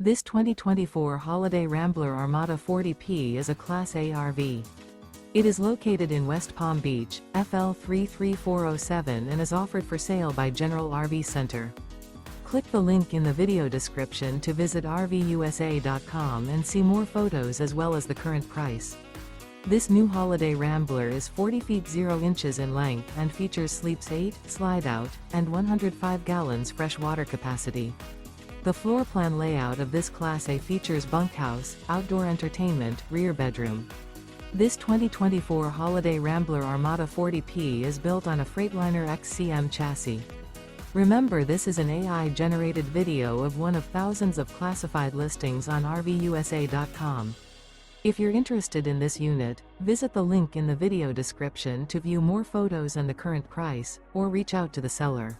This 2024 Holiday Rambler Armada 40P is a Class A RV. It is located in West Palm Beach, FL 33407 and is offered for sale by General RV Center. Click the link in the video description to visit RVUSA.com and see more photos as well as the current price. This new Holiday Rambler is 40 feet 0 inches in length and features sleeps 8, Slideout, and 105 gallons fresh water capacity. The floor plan layout of this Class A features bunkhouse, outdoor entertainment, rear bedroom. This 2024 Holiday Rambler Armada 40P is built on a Freightliner XCM chassis. Remember, this is an AI-generated video of one of thousands of classified listings on RVUSA.com. If you're interested in this unit, visit the link in the video description to view more photos and the current price, or reach out to the seller.